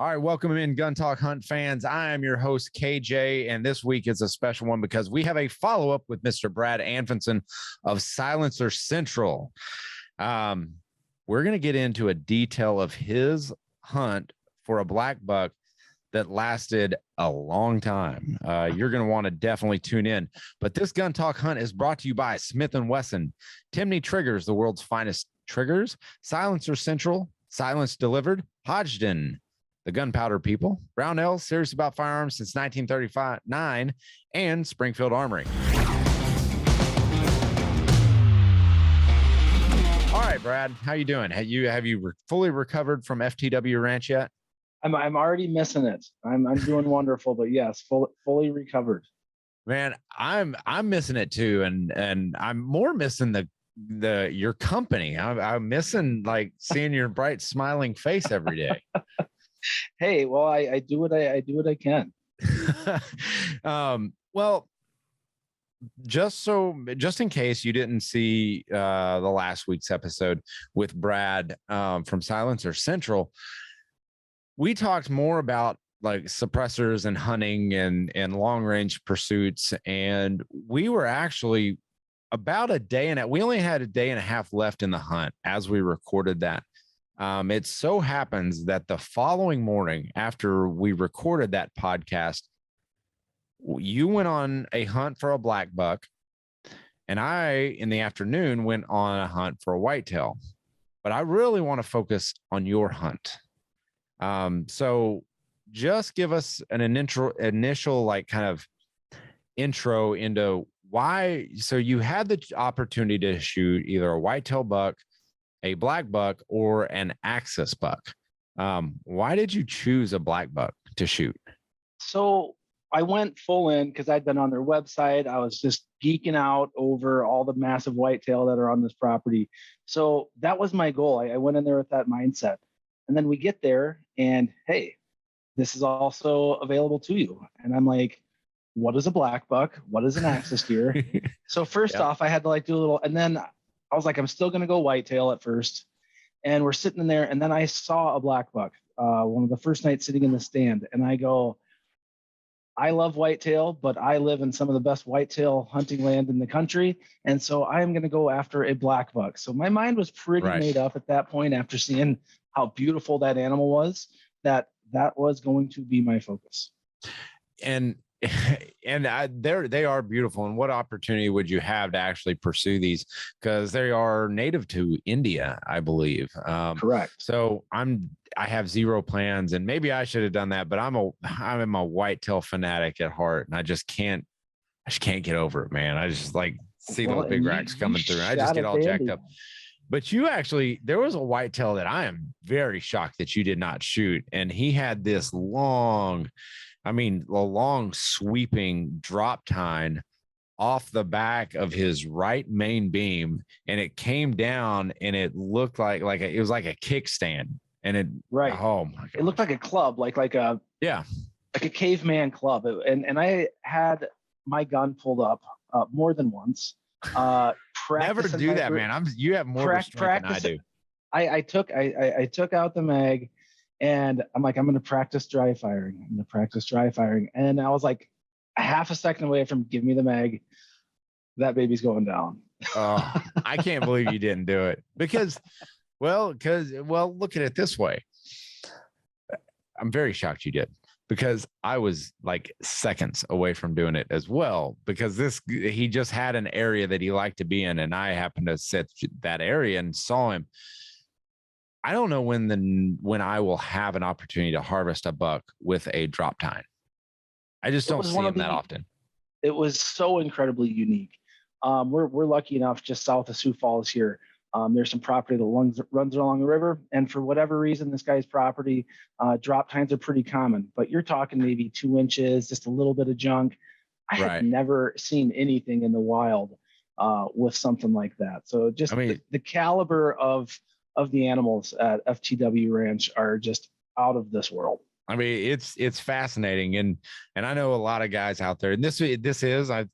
All right, welcome in Gun Talk Hunt fans. I am your host, KJ, and this week is a special one because we have a follow-up with Mr. Brad Anfinson of Silencer Central. We're going to get into a detail of his hunt for a black buck that lasted a long time. You're going to want to definitely tune in. But this Gun Talk Hunt is brought to you by Smith Wesson, Timney Triggers, the world's finest triggers, Silencer Central, Silence Delivered, Hodgdon, the gunpowder people, Brownells, serious about firearms since 1939, and Springfield Armory. All right, Brad, how you doing? Have you fully recovered from FTW Ranch yet? I'm already missing it. I'm doing wonderful, but yes, fully recovered. Man, I'm missing it too, and I'm more missing your company. I'm missing like seeing your bright smiling face every day. Hey, well, I do what I can. Well, just in case you didn't see the last week's episode with Brad from Silencer Central, we talked more about like suppressors and hunting and long range pursuits, and we were actually about we only had a day and a half left in the hunt as we recorded that. It so happens that the following morning after we recorded that podcast, you went on a hunt for a black buck, and I, in the afternoon, went on a hunt for a whitetail. But I really want to focus on your hunt. So just give us an initial like kind of intro into why. So you had the opportunity to shoot either a whitetail buck, a black buck, or an axis buck. Why did you choose a black buck to shoot? So I went full in because I'd been on their website. I was just geeking out over all the massive whitetail that are on this property. So that was my goal. I went in there with that mindset. And then we get there and, hey, this is also available to you. And I'm like, what is a black buck? What is an axis deer? So first off, I had to like do a little, and then I was like, I'm still going to go whitetail at first. And we're sitting in there. And then I saw a black buck, one of the first nights sitting in the stand. And I go, I love whitetail, but I live in some of the best whitetail hunting land in the country. And so I am going to go after a black buck. So my mind was pretty made up at that point after seeing how beautiful that animal was, that was going to be my focus. And they are beautiful. And what opportunity would you have to actually pursue these? Because they are native to India, I believe. Correct. So I have zero plans, and maybe I should have done that, but I'm a whitetail fanatic at heart, and I just can't get over it, man. I just like see those big racks coming through, and I just get all jacked up. But there was a whitetail that I am very shocked that you did not shoot, and he had this long sweeping drop tine off the back of his right main beam, and it came down and it looked like it was like a kickstand, and oh my God. It looked like a club, like a caveman club. And I had my gun pulled up more than once. Never do that, man. You have more restraint than I do. I took out the mag. And I'm like, I'm going to practice dry firing. And I was like a half a second away from give me the mag. That baby's going down. Oh, I can't believe you didn't do it because look at it this way. I'm very shocked you did, because I was like seconds away from doing it as well, because he just had an area that he liked to be in. And I happened to sit that area and saw him. I don't know when I will have an opportunity to harvest a buck with a drop tine. I just don't see them that often. It was so incredibly unique. We're lucky enough just south of Sioux Falls here. There's some property that runs along the river, and for whatever reason, this guy's property, drop tines are pretty common. But you're talking maybe 2 inches, just a little bit of junk. I had never seen anything in the wild with something like that. So just the caliber of the animals at FTW Ranch are just out of this world. I mean, it's fascinating. And I know a lot of guys out there, and this is, I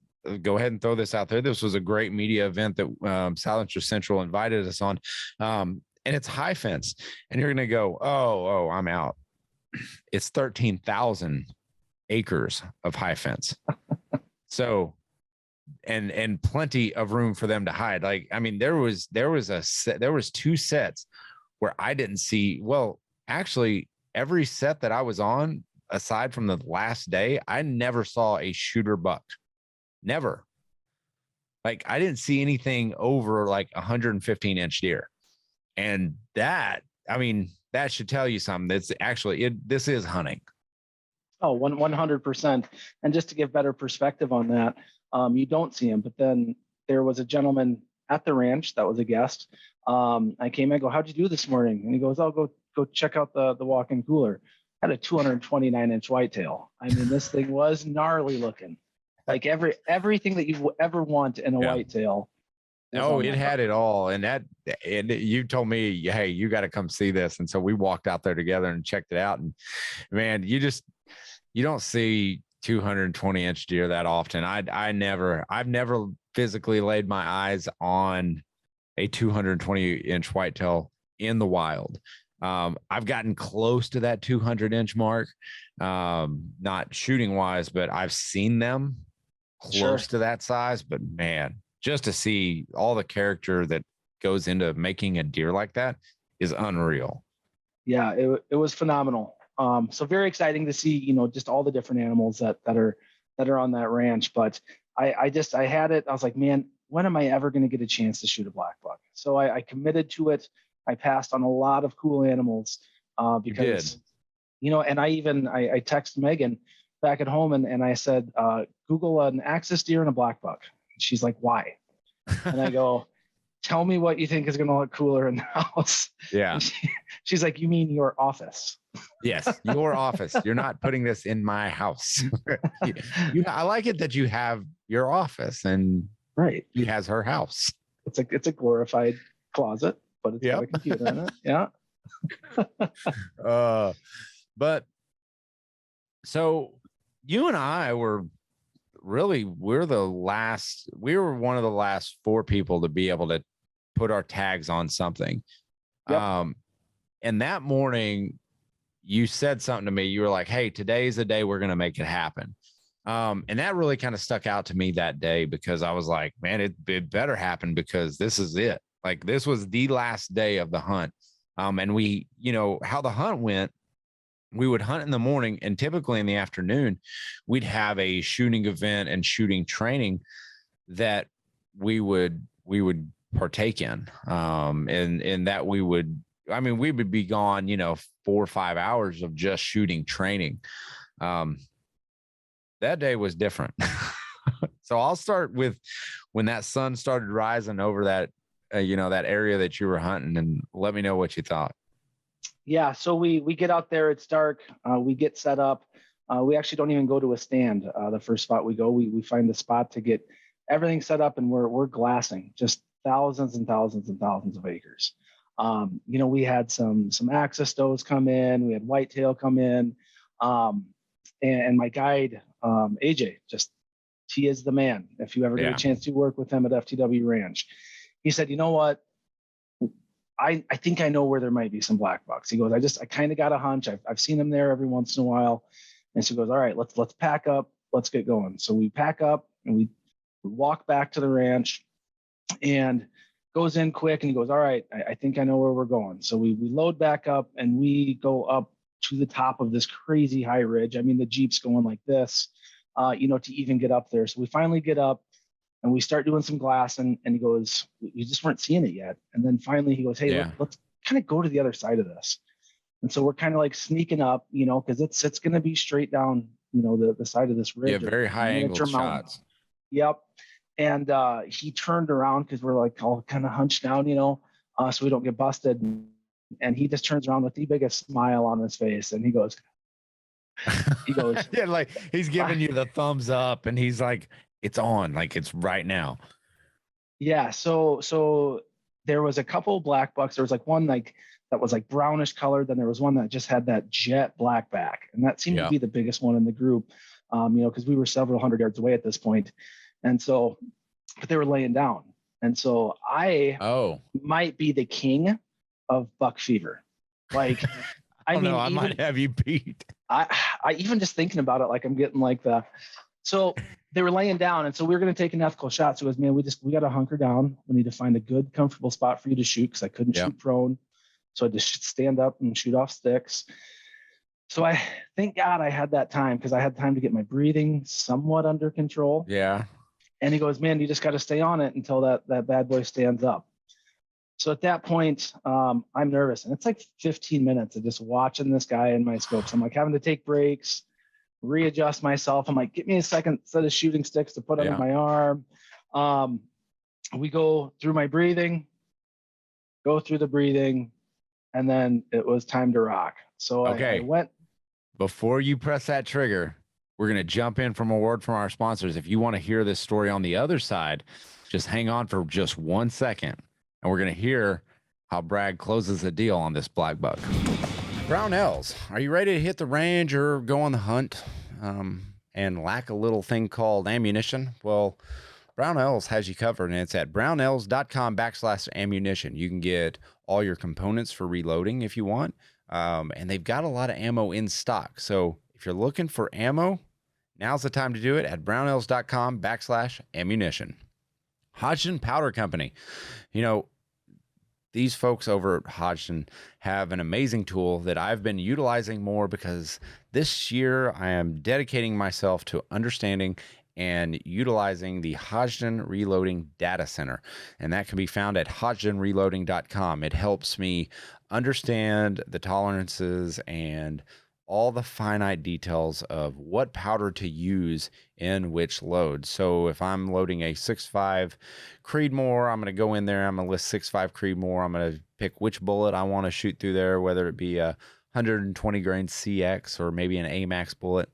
go ahead and throw this out there. This was a great media event that Silencer Central invited us on. And it's high fence, and you're going to go, oh, I'm out. it's 13,000 acres of high fence. So, and plenty of room for them to hide. Like, I mean, there was two sets where I didn't see, well, actually every set that I was on, aside from the last day, I never saw a shooter buck. Never. Like, I didn't see anything over like 115-inch deer. And that, I mean, that should tell you something. That's actually this is hunting. Oh, 100%. And just to give better perspective on that, you don't see him. But then there was a gentleman at the ranch that was a guest. I came in, I go, how'd you do this morning? And he goes, I'll go check out the walk-in cooler. Had a 229-inch whitetail. I mean, this thing was gnarly looking. Like everything that you ever want in a whitetail. Oh, it had it all. And you told me, hey, you got to come see this. And so we walked out there together and checked it out. And man, you don't see 220-inch deer that often. I've never physically laid my eyes on a 220-inch whitetail in the wild. I've gotten close to that 200-inch mark, not shooting wise, but I've seen them close to that size. But man, just to see all the character that goes into making a deer like that is unreal. Yeah, it was phenomenal. So very exciting to see, just all the different animals that are on that ranch. But I had it. I was like, man, when am I ever going to get a chance to shoot a black buck? So I committed to it. I passed on a lot of cool animals because, and I texted Megan back at home and I said, Google an axis deer and a black buck. She's like, why? And I go, tell me what you think is going to look cooler in the house. Yeah. She's like, you mean your office? Yes, your office. You're not putting this in my house. I like it that you have your office and she has her house. It's a glorified closet, but it's got a computer in it. Yeah. But so you and I were really, we were one of the last 4 people to be able to put our tags on something. Yep. And that morning you said something to me. You were like, hey, today's the day we're going to make it happen. And that really kind of stuck out to me that day because I was like, man, it better happen because this is it. Like, this was the last day of the hunt. And we, how the hunt went, we would hunt in the morning and typically in the afternoon, we'd have a shooting event and shooting training that we would partake in. And that we would be gone, 4 or 5 hours of just shooting training. That day was different. So I'll start with when that sun started rising over that, that area that you were hunting, and let me know what you thought. Yeah. So we get out there, it's dark. We get set up. We actually don't even go to a stand. The first spot we go, we find the spot to get everything set up, and we're glassing just thousands and thousands and thousands of acres. We had some axis does come in, we had whitetail come in, and my guide, AJ, he is the man. If you ever get a chance to work with him at FTW Ranch, he said, you know what? I think I know where there might be some black bucks. He goes, I kind of got a hunch. I've seen them there every once in a while. And so he goes, all right, let's pack up. Let's get going. So we pack up and we walk back to the ranch and goes in quick. And he goes, all right, I think I know where we're going. So we load back up and we go up to the top of this crazy high ridge. I mean, the Jeep's going like this, to even get up there. So we finally get up and we start doing some glass and he goes, you just weren't seeing it yet. And then finally he goes, hey, let's kind of go to the other side of this. And so we're kind of like sneaking up, because it's going to be straight down, the side of this ridge. Yeah, very high angle shots. Yep. And he turned around because we're like all kind of hunched down, so we don't get busted. And he just turns around with the biggest smile on his face. And he goes, yeah, like he's giving you the thumbs up and he's like, it's on, like it's right now. Yeah. So there was a couple black bucks. There was like one like that was like brownish colored. Then there was one that just had that jet black back. And that seemed to be the biggest one in the group, because we were several hundred yards away at this point. And so, but they were laying down. And so I might be the king of buck fever. Like I Oh mean, no, I even might have you beat. I even just thinking about it, like I'm getting like the. So they were laying down, and so we were going to take an ethical shot. So it was, man, we got to hunker down. We need to find a good, comfortable spot for you to shoot because I couldn't shoot prone, so I just stand up and shoot off sticks. So I thank God I had that time because I had time to get my breathing somewhat under control. Yeah. And he goes, man, you just got to stay on it until that bad boy stands up. So at that point, I'm nervous, and it's like 15 minutes of just watching this guy in my scopes. I'm like having to take breaks, readjust myself. I'm like, get me a second set of shooting sticks to put under my arm. We go through my breathing, go through the breathing, and then it was time to rock. So I went. Before you press that trigger, we're going to jump in from a word from our sponsors. If you want to hear this story on the other side, just hang on for just 1 second. And we're going to hear how Brad closes the deal on this black buck. Brownells, are you ready to hit the range or go on the hunt and lack a little thing called ammunition? Well, Brownells has you covered, and it's at brownells.com/ammunition. You can get all your components for reloading if you want, and they've got a lot of ammo in stock. So if you're looking for ammo, now's the time to do it at brownells.com/ammunition. Hodgdon Powder Company. You know, these folks over at Hodgdon have an amazing tool that I've been utilizing more because this year I am dedicating myself to understanding and utilizing the Hodgdon Reloading Data Center. And that can be found at hodgdonreloading.com. It helps me understand the tolerances and all the finite details of what powder to use in which load. So if I'm loading a 6.5 Creedmoor, I'm going to go in there, I'm going to list 6.5 Creedmoor, I'm going to pick which bullet I want to shoot through there, whether it be a 120 grain CX or maybe an AMAX bullet,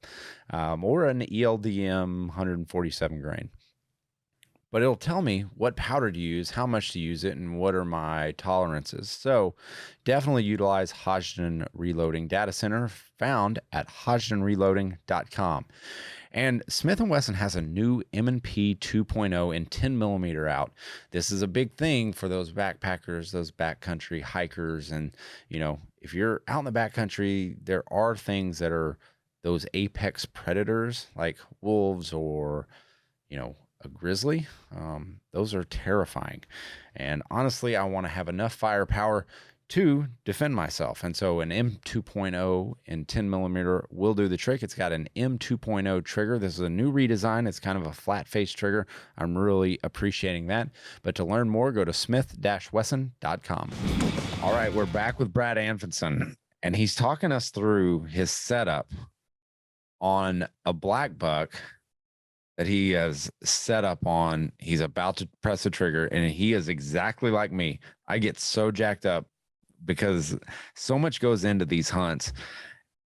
or an ELDM 147 grain. But it'll tell me what powder to use, how much to use it, and what are my tolerances. So definitely utilize Hodgdon Reloading Data Center, found at hodgdonreloading.com. And Smith & Wesson has a new M&P 2.0 in 10 millimeter out. This is a big thing for those backpackers, those backcountry hikers. And, you know, if you're out in the backcountry, there are things that are those apex predators like wolves or, you know, a grizzly. Those are terrifying. And honestly, I want to have enough firepower to defend myself. And so an M2.0 in 10 millimeter will do the trick. It's got an M2.0 trigger. This is a new redesign. It's kind of a flat face trigger. I'm really appreciating that. But to learn more, go to smith-wesson.com. All right, we're back with Brad Anfinson, and he's talking us through his setup on a black buck that he has set up on. He's about to press the trigger, and he is exactly like me. I get so jacked up because so much goes into these hunts,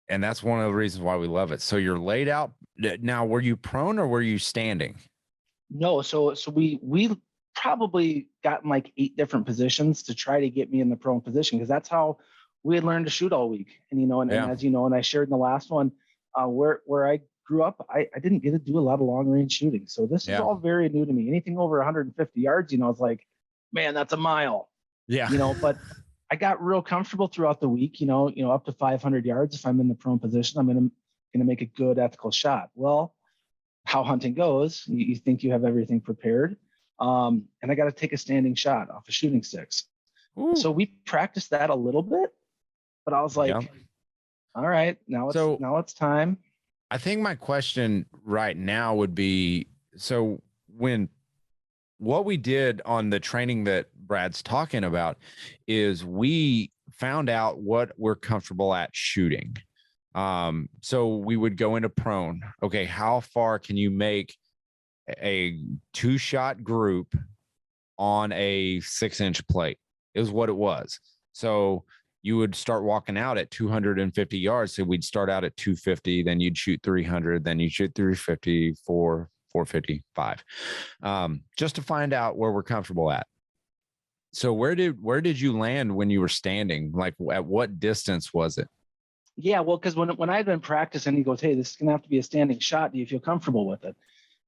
and that's one of the reasons why we love it. So you're laid out now. Were you prone or were you standing? No, so we probably gotten like 8 different positions to try to get me in the prone position because that's how we had learned to shoot all week. And you know, and as you know, and I shared in the last one, where I grew up, I didn't get to do a lot of long range shooting. So this is all very new to me. Anything over 150 yards, you know, it's like, man, that's a mile. Yeah. You know, but I got real comfortable throughout the week, you know, up to 500 yards. If I'm in the prone position, I'm going to make a good ethical shot. Well, how hunting goes, you think you have everything prepared. And I got to take a standing shot off of shooting sticks. Ooh. So we practiced that a little bit, but I was like, all right, now it's time. I think my question right now would be, so what we did on the training that Brad's talking about is we found out what we're comfortable at shooting. So we would go into prone. Okay, how far can you make a 2-shot group on a 6-inch plate? Is what it was. So you would start walking out at 250 yards. So we'd start out at 250, then you'd shoot 300, then you'd shoot 350, 455, just to find out where we're comfortable at. So where did you land when you were standing? Like at what distance was it? Yeah, well, because when I'd been practicing, he goes, hey, this is going to have to be a standing shot. Do you feel comfortable with it?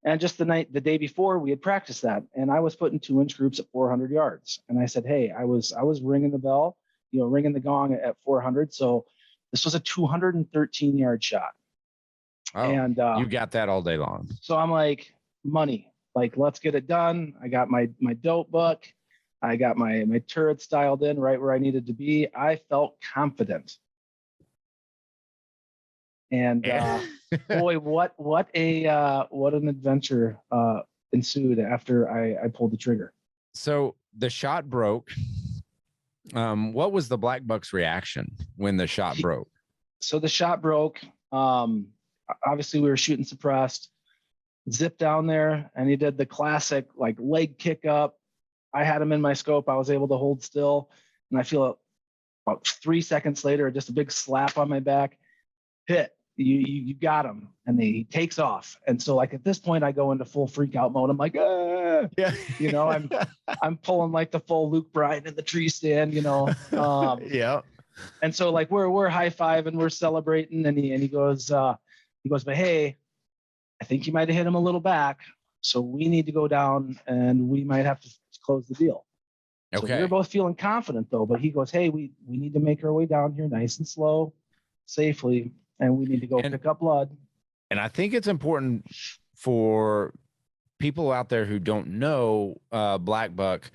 And just the day before, we had practiced that. And I was putting 2-inch groups at 400 yards. And I said, hey, I was ringing the bell, ringing the gong at 400. So This was a 213-yard shot. Oh, and you got that all day long. So I'm like, money, like, let's get it done. I got my dope book. I got my turrets dialed in right where I needed to be. I felt confident. And boy, what an adventure ensued after I pulled the trigger. So the shot broke. What was the black buck's reaction when the shot broke? So the shot broke. Obviously we were shooting suppressed. Zipped down there, and he did the classic like leg kick up. I had him in my scope. I was able to hold still, and I feel about 3 seconds later, just a big slap on my back. Hit. You got him. And he takes off. And so like at this point, I go into full freak out mode. I'm like, ah! Yeah. You know, I'm pulling like the full Luke Bryan in the tree stand, you know. Yeah. And so like we're high-fiving, we're celebrating, and he goes, but hey, I think you might have hit him a little back. So we need to go down and we might have to close the deal. Okay. So we were both feeling confident though, but he goes, hey, we need to make our way down here nice and slow, safely, and we need to go pick up blood. And I think it's important for people out there who don't know black buck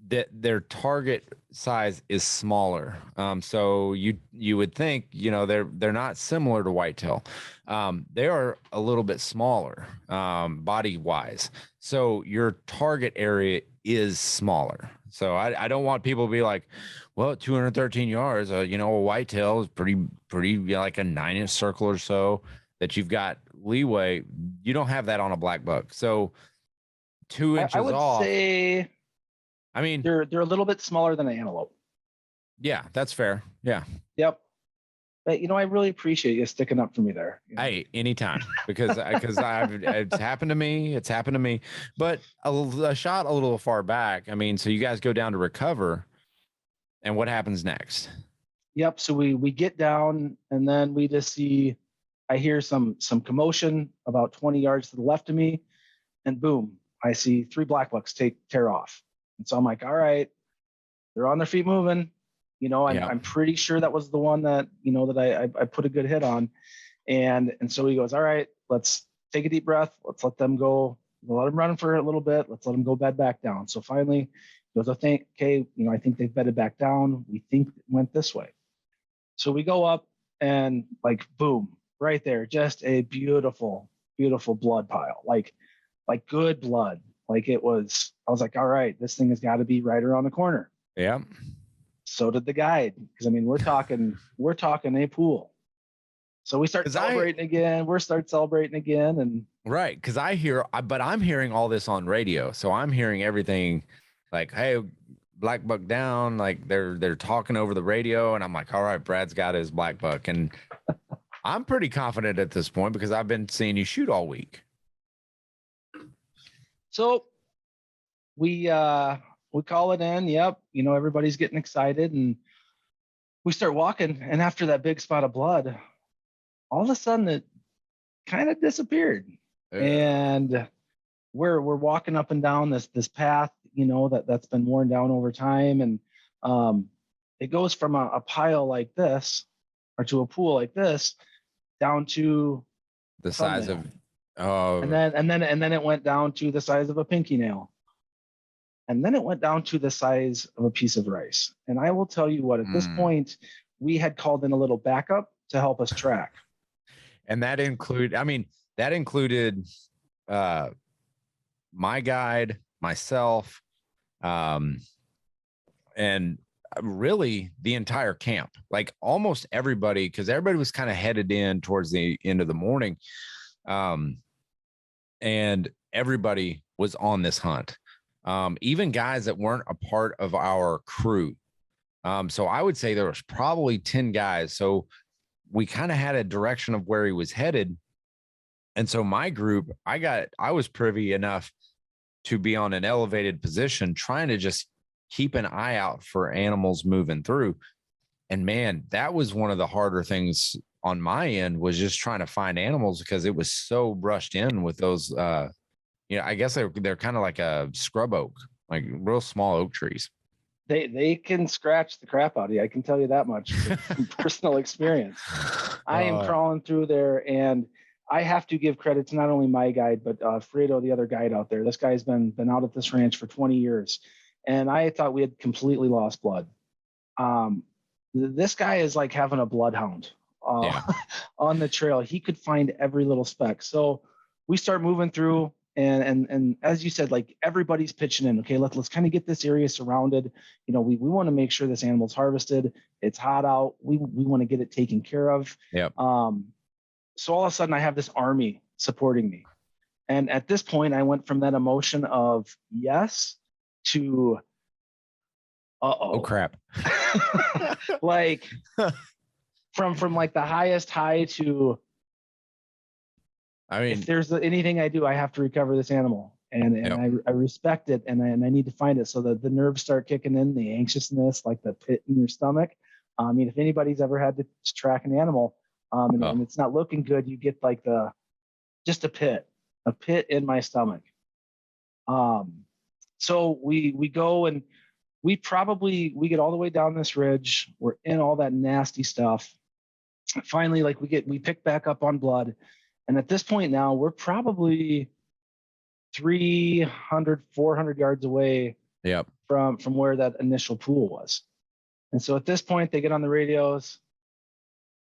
that their target size is smaller. So you would think, you know, they're not similar to whitetail. They are a little bit smaller body wise. So your target area is smaller. So I don't want people to be like, well, 213 yards, you know, a whitetail is pretty, you know, like a 9-inch circle or so that you've got leeway. You don't have that on a black buck. So 2 inches I would off. say, I mean, they're a little bit smaller than an antelope. Yeah, that's fair. Yeah. Yep. But you know, I really appreciate you sticking up for me there. You know? Hey, anytime, because it's happened to me. It's happened to me, but a shot a little far back. I mean, so you guys go down to recover, and what happens next? Yep. So we get down, and then we just see, I hear some commotion about 20 yards to the left of me, and boom, I see 3 black bucks tear off. And so I'm like, all right, they're on their feet moving. You know, I'm pretty sure that was the one that, you know, that I put a good hit on. And so he goes, all right, let's take a deep breath. Let's let them go. We'll let them run for a little bit. Let's let them go bed back down. So finally he goes, okay, you know, I think they've bedded back down. We think it went this way. So we go up and like, boom, right there, just a beautiful, beautiful blood pile, like good blood. Like I was like, all right, this thing has got to be right around the corner. Yeah. So did the guide, because I mean, we're talking a pool. So we start celebrating again. And right, because I'm hearing all this on radio, so I'm hearing everything, like, hey, black buck down, like they're talking over the radio, and I'm like, all right, Brad's got his black buck, and I'm pretty confident at this point because I've been seeing you shoot all week. So we call it in. Yep. You know, everybody's getting excited, and we start walking. And after that big spot of blood, all of a sudden it kind of disappeared. And we're walking up and down this path, you know, that's been worn down over time. And it goes from a pile like this, or to a pool like this, down to the size of, and then it went down to the size of a pinky nail. And then it went down to the size of a piece of rice. And I will tell you what, at this point, we had called in a little backup to help us track. And that included my guide, myself, and really the entire camp, like almost everybody, because everybody was kind of headed in towards the end of the morning. And everybody was on this hunt. Even guys that weren't a part of our crew. So I would say there was probably 10 guys. So we kind of had a direction of where he was headed. And so my group, I was privy enough to be on an elevated position, trying to just keep an eye out for animals moving through. And man, that was one of the harder things on my end, was just trying to find animals, because it was so brushed in with those, you know, I guess they're kind of like a scrub oak, like real small oak trees. They can scratch the crap out of you. I can tell you that much from personal experience. I am crawling through there, and I have to give credit to not only my guide, but Fredo, the other guide out there. This guy's been out at this ranch for 20 years, and I thought we had completely lost blood. This guy is like having a bloodhound on the trail. He could find every little speck. So we start moving through, and as you said, like everybody's pitching in. Okay, let's kind of get this area surrounded. You know, we want to make sure this animal's harvested. It's hot out. We want to get it taken care of. Yep. So all of a sudden, I have this army supporting me, and at this point, I went from that emotion of yes to oh crap. Like from like the highest high to, I mean, if there's anything I do, I have to recover this animal, and I respect it, and I need to find it. So the nerves start kicking in, the anxiousness, like the pit in your stomach. I mean, if anybody's ever had to track an animal, and it's not looking good, you get like just a pit in my stomach. So we go, and we get all the way down this ridge. We're in all that nasty stuff. Finally, like we pick back up on blood. And at this point now, we're probably 300, 400 yards away from where that initial pool was. And so at this point, they get on the radios,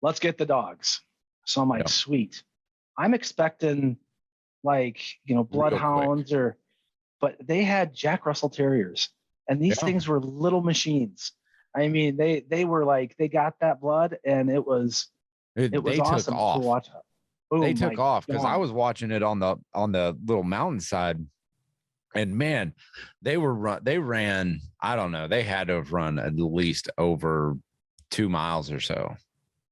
let's get the dogs. So I'm like, sweet. I'm expecting like, bloodhounds but they had Jack Russell Terriers. And these things were little machines. I mean, they were like, they got that blood, and it was awesome to watch. Oh, they took off because I was watching it on the little mountainside, and man, they ran. I don't know. They had to have run at least over 2 miles or so.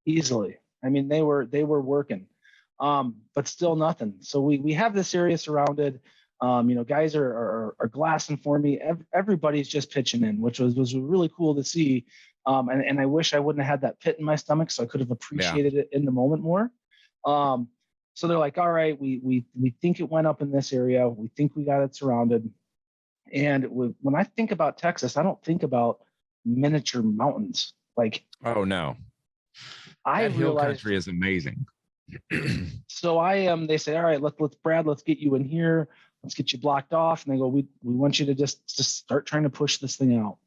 Easily. I mean, they were working, but still nothing. So we have this area surrounded. Guys are glassing for me. Everybody's just pitching in, which was really cool to see. And I wish I wouldn't have had that pit in my stomach, so I could have appreciated it in the moment more. So they're like, all right, we think it went up in this area. We think we got it surrounded. And when I think about Texas, I don't think about miniature mountains. Like, oh no, that hill country is amazing. So they say, all right, let's get you in here. Let's get you blocked off. And they go, we want you to just start trying to push this thing out.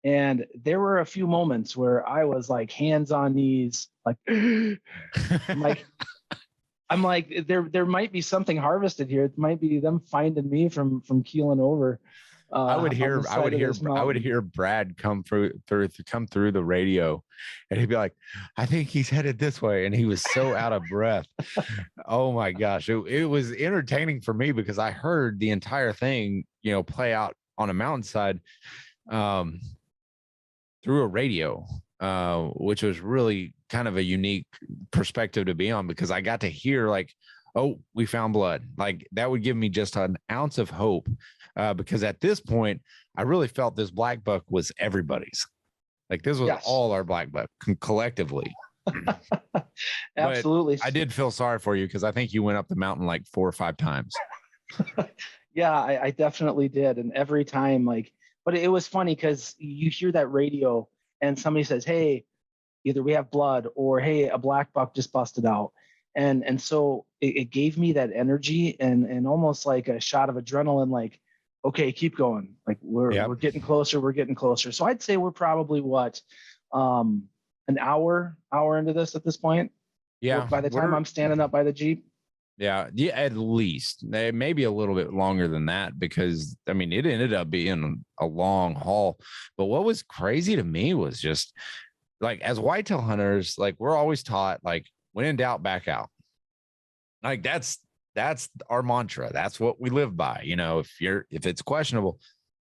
And there were a few moments where I was like hands on knees, like, I'm like, there might be something harvested here. It might be them finding me from keeling over. I would hear Brad come through the radio, and he'd be like, I think he's headed this way. And he was so out of breath. Oh my gosh. It was entertaining for me because I heard the entire thing, play out on a mountainside, through a radio, which was really kind of a unique perspective to be on, because I got to hear like, oh, we found blood. Like that would give me just an ounce of hope. Because at this point, I really felt this black buck was everybody's. Like this was all our black buck collectively. Absolutely. But I did feel sorry for you because I think you went up the mountain like 4 or 5 times. Yeah, I definitely did. And every time, but it was funny because you hear that radio and somebody says, hey, either we have blood or, hey, a black buck just busted out. And so it gave me that energy and almost like a shot of adrenaline, like, okay, keep going. Like we're getting closer. We're getting closer. So I'd say we're probably an hour into this at this point. Yeah. By the time I'm standing up by the Jeep. Yeah. At least maybe a little bit longer than that, because I mean, it ended up being a long haul. But what was crazy to me was just like, as whitetail hunters, like we're always taught, like, when in doubt, back out. Like that's our mantra. That's what we live by. If it's questionable,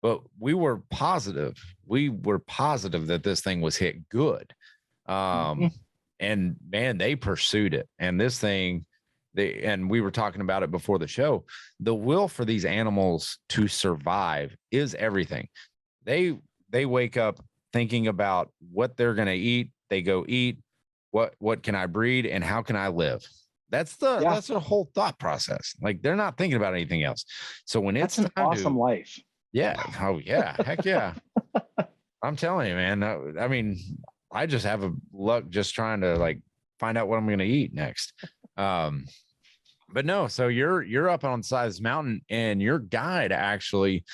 but we were positive that this thing was hit good. And man, they pursued it. And this thing, and we were talking about it before the show, the will for these animals to survive is everything. They wake up thinking about what they're going to eat. They go eat. What can I breed and how can I live? That's their whole thought process. Like they're not thinking about anything else. So when it's an awesome life. Yeah. Oh yeah. Heck yeah. I'm telling you, man. I mean, I just have a luck just trying to like find out what I'm going to eat next. Um, but no, so you're up on the side of this mountain, and your guide actually,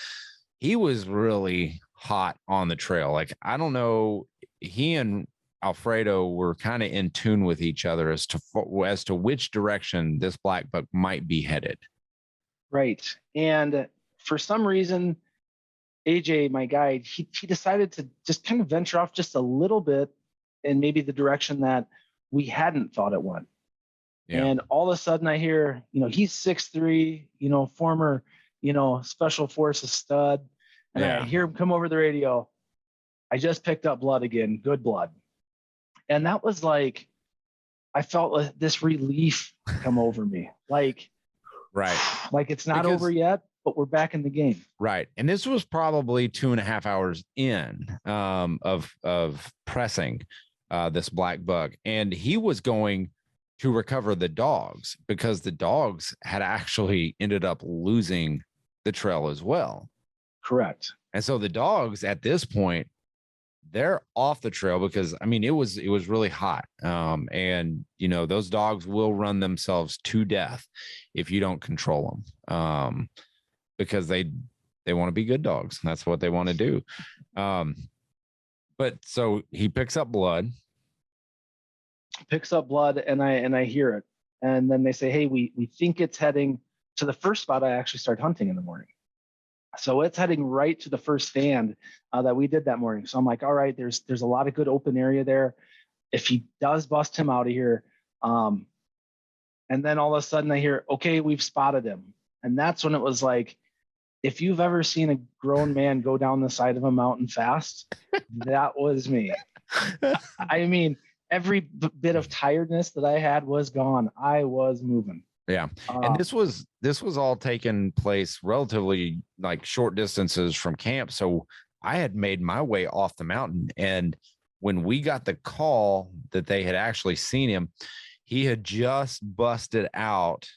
he was really hot on the trail. Like, I don't know, he and Alfredo were kind of in tune with each other as to which direction this black buck might be headed. Right. And for some reason, AJ, my guide, he decided to just kind of venture off just a little bit in maybe the direction that we hadn't thought it went. Yeah. And all of a sudden I hear, he's 6'3", former, special forces stud. And I hear him come over the radio. I just picked up blood again, good blood. And that was like, I felt this relief come over me. Like, right. Like it's not over yet, but we're back in the game. Right. And this was probably 2.5 hours in of pressing this black buck. And he was going to recover the dogs because the dogs had actually ended up losing the trail as well. Correct. And so the dogs at this point, they're off the trail because I mean, it was really hot. And those dogs will run themselves to death if you don't control them. Because they want to be good dogs. That's what they want to do. But so he picks up blood, and I hear it. And then they say, hey, we think it's heading to the first spot I actually started hunting in the morning. So it's heading right to the first stand that we did that morning. So I'm like, all right, there's a lot of good open area there. If he does bust him out of here. And then all of a sudden I hear, okay, we've spotted him. And that's when it was like, if you've ever seen a grown man go down the side of a mountain fast, that was me. I mean, every bit of tiredness that I had was gone. I was moving. Yeah. And this was all taking place relatively like short distances from camp. So I had made my way off the mountain. And when we got the call that they had actually seen him, he had just busted out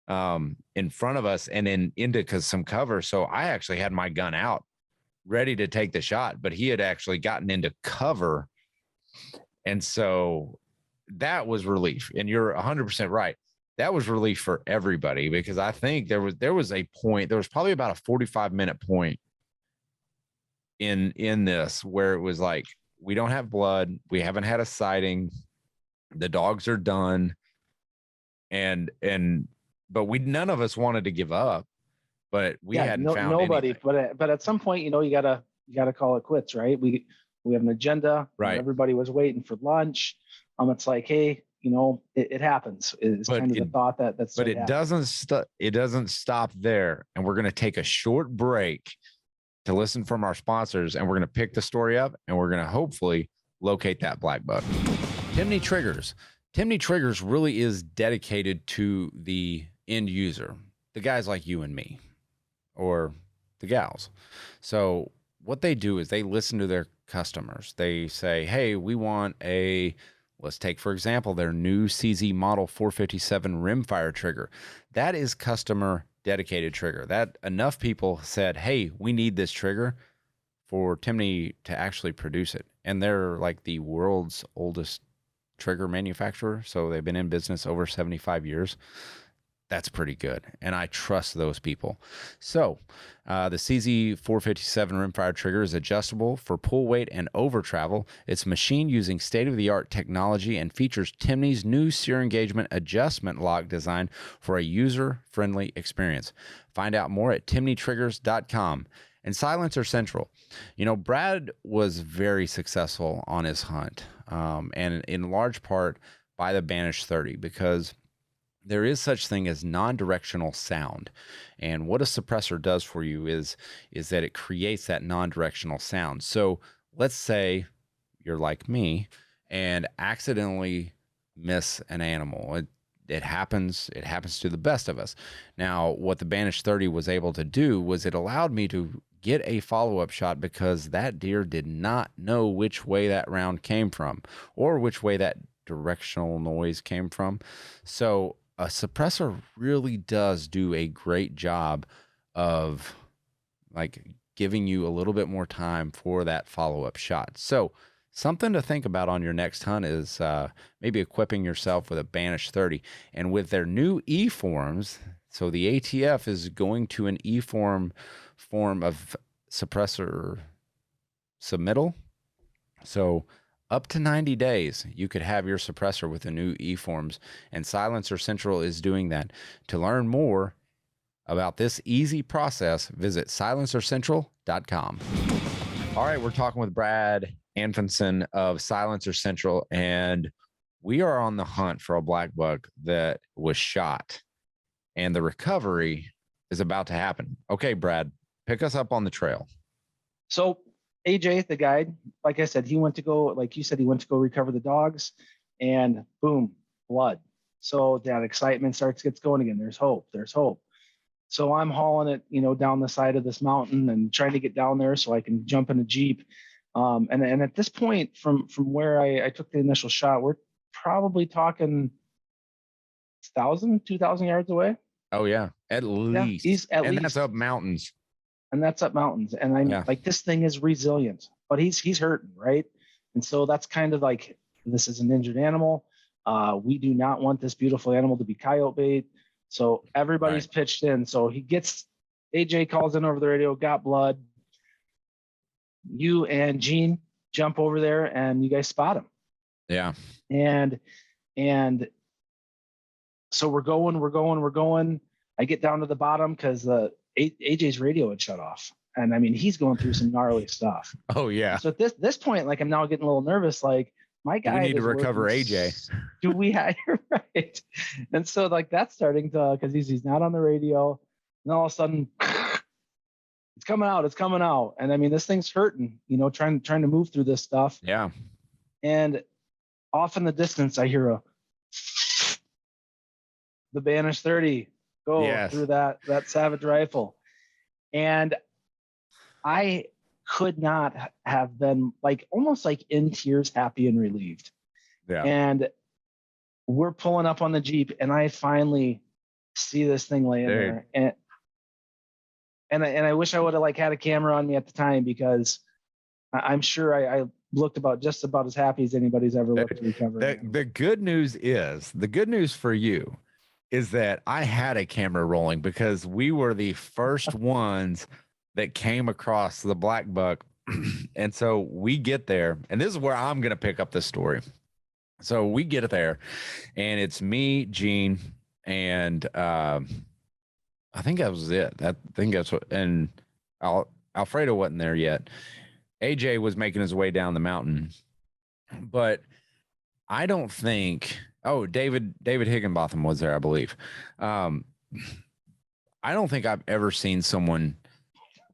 in front of us and into some cover. So I actually had my gun out ready to take the shot, but he had actually gotten into cover. And so that was relief. And you're 100% right. That was relief for everybody because I think there was a point, there was probably about a 45-minute point in this where it was like, we don't have blood. We haven't had a sighting. The dogs are done. But none of us wanted to give up, but we hadn't found nobody. Anything. But at some point, you gotta call it quits, right? We have an agenda. Right. Everybody was waiting for lunch. It's like, hey, it happens. It's kind of the thought that's. But it doesn't stop there, and we're going to take a short break to listen from our sponsors, and we're going to pick the story up, and we're going to hopefully locate that black buck. Timney Triggers. Timney Triggers really is dedicated to the end user, the guys like you and me, or the gals. So what they do is they listen to their customers. They say, hey, we want let's take, for example, their new CZ Model 457 rimfire trigger. That is customer dedicated trigger. That enough people said, hey, we need this trigger for Timney to actually produce it. And they're like the world's oldest trigger manufacturer. So they've been in business over 75 years. That's pretty good. And I trust those people. So the CZ 457 rimfire trigger is adjustable for pull weight and over travel. It's machined using state-of-the-art technology and features Timney's new sear engagement adjustment lock design for a user-friendly experience. Find out more at timneytriggers.com. And Silencer Central. Brad was very successful on his hunt, and in large part by the Banish 30, because there is such thing as non-directional sound. And what a suppressor does for you is that it creates that non-directional sound. So let's say you're like me and accidentally miss an animal. It happens to the best of us. Now, what the Banish 30 was able to do was it allowed me to get a follow-up shot because that deer did not know which way that round came from or which way that directional noise came from. So a suppressor really does do a great job of like giving you a little bit more time for that follow-up shot. So something to think about on your next hunt is maybe equipping yourself with a Banish 30. And with their new E-forms, so the ATF is going to an E-form of suppressor submittal. So up to 90 days, you could have your suppressor with the new E-forms, and Silencer Central is doing that. To learn more about this easy process, visit silencercentral.com. All right, we're talking with Brad Anfinson of Silencer Central, and we are on the hunt for a black buck that was shot, and the recovery is about to happen. Okay, Brad, pick us up on the trail. So AJ, the guide, like I said, he went to go, like you said, he went to go recover the dogs, and boom, blood. So that excitement gets going again. There's hope. There's hope. So I'm hauling it, down the side of this mountain and trying to get down there so I can jump in a Jeep. And at this point, from where I took the initial shot, we're probably talking 2,000 yards away. Oh yeah, at least. He's at least. That's up mountains. And that's up mountains. And I'm like, this thing is resilient, but he's hurting, right? And so that's kind of like, this is an injured animal. We do not want this beautiful animal to be coyote bait. So everybody's pitched in. So AJ calls in over the radio, got blood. You and Gene jump over there and you guys spot him. Yeah. And so we're going. I get down to the bottom because AJ's radio had shut off. And I mean, he's going through some gnarly stuff. Oh yeah. So at this point, like I'm now getting a little nervous, like my guy. We need to recover AJ. Do we have, you're right. And so like that's starting to, cause he's not on the radio. And all of a sudden it's coming out. And I mean, this thing's hurting, trying to move through this stuff. Yeah. And off in the distance, I hear the Banish 30 go through that Savage rifle. And I could not have been like almost like in tears, happy and relieved. Yeah. And we're pulling up on the Jeep and I finally see this thing laying there. And I wish I would have like had a camera on me at the time, because I'm sure I looked just about as happy as anybody's ever looked to recover. The good news for you is that I had a camera rolling, because we were the first ones that came across the black buck. And so we get there, and this is where I'm going to pick up the story. So we get it there, and it's me, Gene, and I think that was it. I think that's what, and Alfredo wasn't there yet. AJ was making his way down the mountain, but I don't think, David Higginbotham was there, I believe. I don't think I've ever seen someone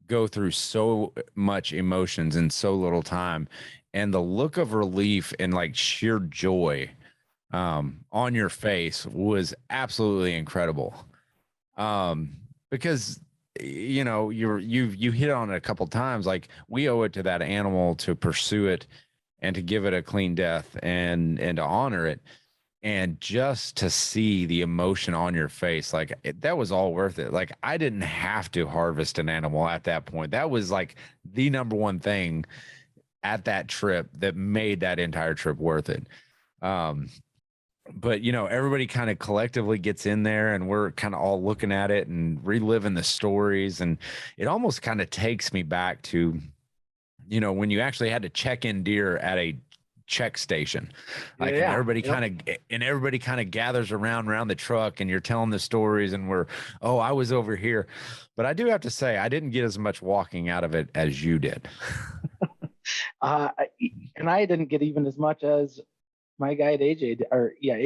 go through so much emotions in so little time, and the look of relief and like sheer joy on your face was absolutely incredible. Because you hit on it a couple times, like we owe it to that animal to pursue it and to give it a clean death and to honor it. And just to see the emotion on your face, like that was all worth it. Like I didn't have to harvest an animal at that point. That was like the number one thing at that trip that made that entire trip worth it. But everybody kind of collectively gets in there, and we're kind of all looking at it and reliving the stories. And it almost kind of takes me back to, when you actually had to check in deer at a check station, like and everybody kind of gathers around the truck, and you're telling the stories, and I was over here. But I do have to say, I didn't get as much walking out of it as you did. And I didn't get even as much as my guide AJ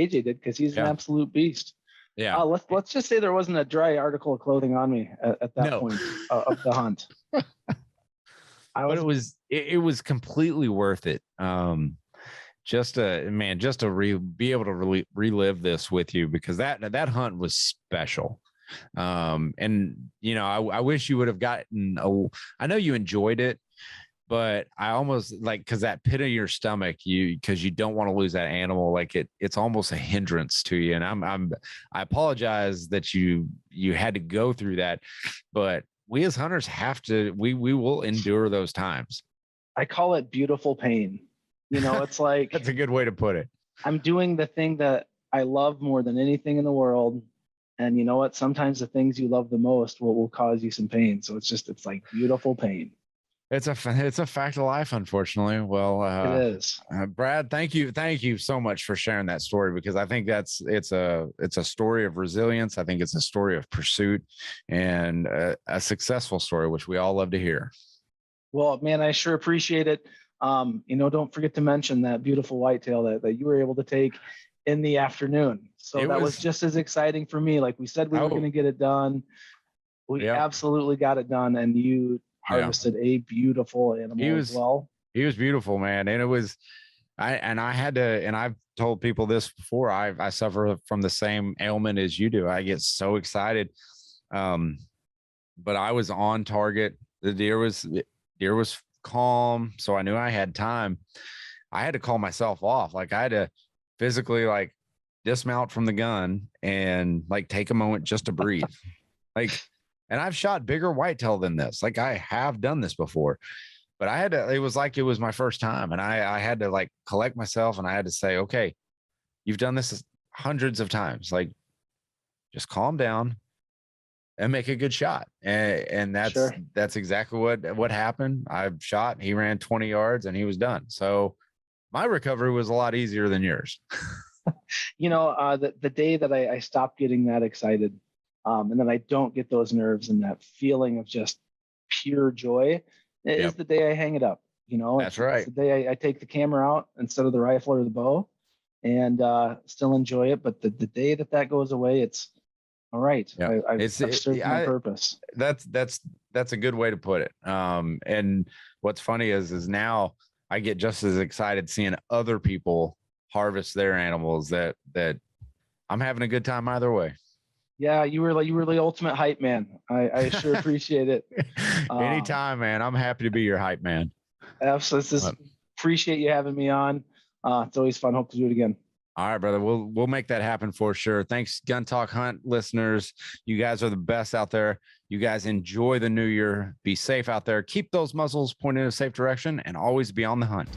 did, because he's an absolute beast. Yeah. Let's just say there wasn't a dry article of clothing on me at that point of the hunt. But it was completely worth it. Just to be able to relive this with you, because that hunt was special. And I wish you would have gotten I know you enjoyed it, but I almost like, because that pit of your stomach, because you don't want to lose that animal, like it's almost a hindrance to you. And I apologize that you had to go through that, but we as hunters have to, we will endure those times. I call it beautiful pain. It's like That's a good way to put it. I'm doing the thing that I love more than anything in the world. And you know what? Sometimes the things you love the most will cause you some pain. So it's like beautiful pain. It's a fact of life, unfortunately. Well, It is. Brad, thank you so much for sharing that story, because I think it's a story of resilience. I think it's a story of pursuit, and a successful story, which we all love to hear. Well, man, I sure appreciate it. Don't forget to mention that beautiful whitetail that you were able to take in the afternoon. So that was just as exciting for me. Like we said, we were going to get it done. We absolutely got it done, and you harvested a beautiful animal as well. He was beautiful, man. And it was, I've told people this before. I suffer from the same ailment as you do. I get so excited. But I was on target. The deer was calm. So I knew I had time. I had to call myself off. Like I had to physically like dismount from the gun and like take a moment just to breathe. And I've shot bigger whitetail than this. Like I have done this before, but it was like, it was my first time. And I had to like collect myself, and I had to say, okay, you've done this hundreds of times. Like just calm down and make a good shot. And that's exactly what happened. I shot, he ran 20 yards and he was done. So my recovery was a lot easier than yours. The day that I stopped getting that excited, and then I don't get those nerves and that feeling of just pure joy, is the day I hang it up. That's right. It's the day I take the camera out instead of the rifle or the bow, and still enjoy it. But the day that goes away, it's all right. Yeah. I've served my purpose. That's a good way to put it. And what's funny is now I get just as excited seeing other people harvest their animals that I'm having a good time either way. Yeah, you were the ultimate hype man. I sure appreciate it. Anytime, man. I'm happy to be your hype man. Absolutely. Appreciate you having me on. It's always fun. Hope to do it again. All right, brother. We'll make that happen for sure. Thanks, Gun Talk Hunt listeners. You guys are the best out there. You guys enjoy the new year. Be safe out there. Keep those muzzles pointed in a safe direction, and always be on the hunt.